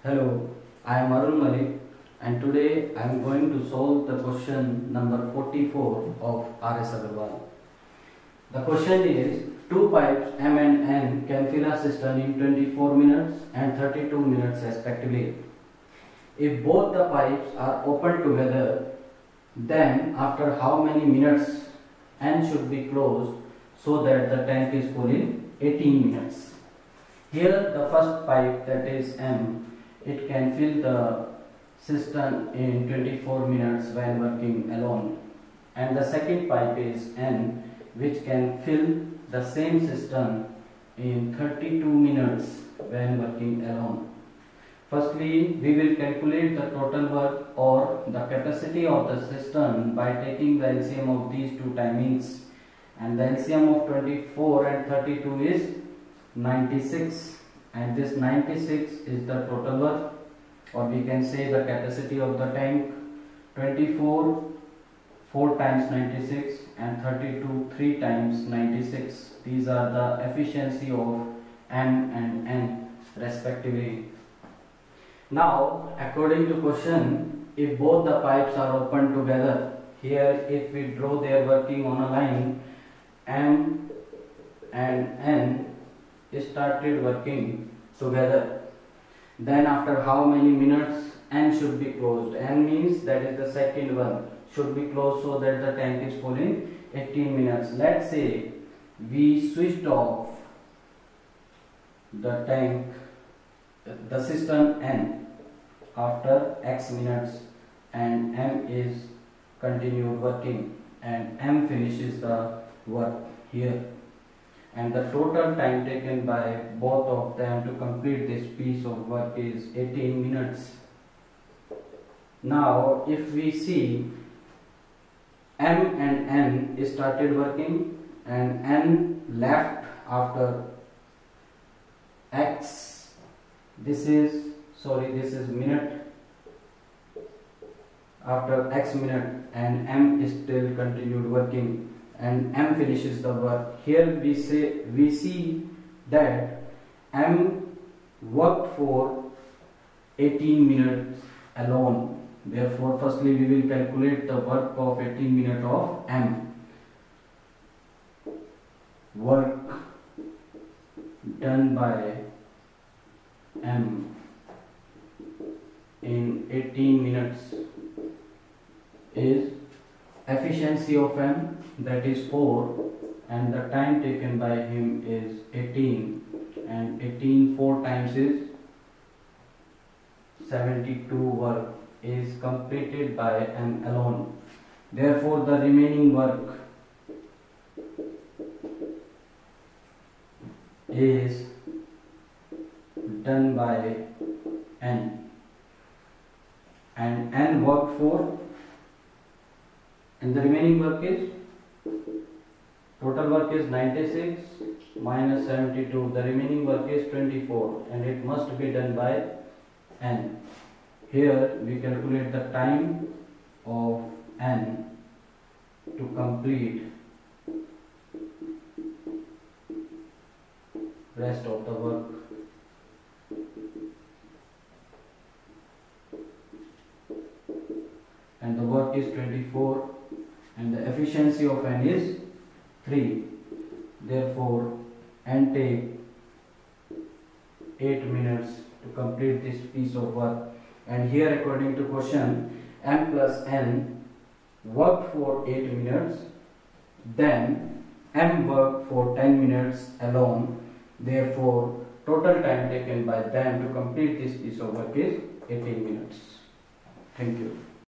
Hello, I am Arun Malik and today I am going to solve the question number 44 of R.S. Agarwal. The question is, two pipes M and N can fill a cistern in 24 minutes and 32 minutes respectively. If both the pipes are opened together, then after how many minutes N should be closed so that the tank is full in 18 minutes. Here the first pipe, that is M, it can fill the cistern in 24 minutes when working alone, and the second pipe is N, which can fill the same cistern in 32 minutes when working alone. Firstly, we will calculate the total work or the capacity of the cistern by taking the LCM of these two timings, and the LCM of 24 and 32 is 96, and this 96 is the total work, or we can say the capacity of the tank. 24 4 times 96 and 32 3 times 96. These are the efficiency of M and N respectively. Now, according to question, if both the pipes are opened together, here if we draw their working on a line, M and N started working together, then after how many minutes N should be closed? N means that is the second one, should be closed so that the tank is full in 18 minutes. Let's say we switched off the tank, the cistern N, after X minutes, and M is continued working, and M finishes the work here, and the total time taken by both of them to complete this piece of work is 18 minutes. Now if we see, M and N started working and N left after X, this is minute, after X minute, and M is still continued working, and M finishes the work. Here we see that M worked for 18 minutes alone. Therefore, firstly we will calculate the work of 18 minutes of M. Work done by M in 18 minutes is efficiency of M, that is 4, and the time taken by him is 18, and 18 4 times is 72 work is completed by M alone. Therefore, the remaining work is done by N, and N worked for, and the remaining work is, total work is 96 minus 72, the remaining work is 24, and it must be done by N. Here we calculate the time of N to complete rest of the work. And the work is 24, and the efficiency of N is 3. Therefore, N take 8 minutes to complete this piece of work. And here, according to question, M plus N worked for 8 minutes, then M worked for 10 minutes alone. Therefore, total time taken by them to complete this piece of work is 18 minutes. Thank you.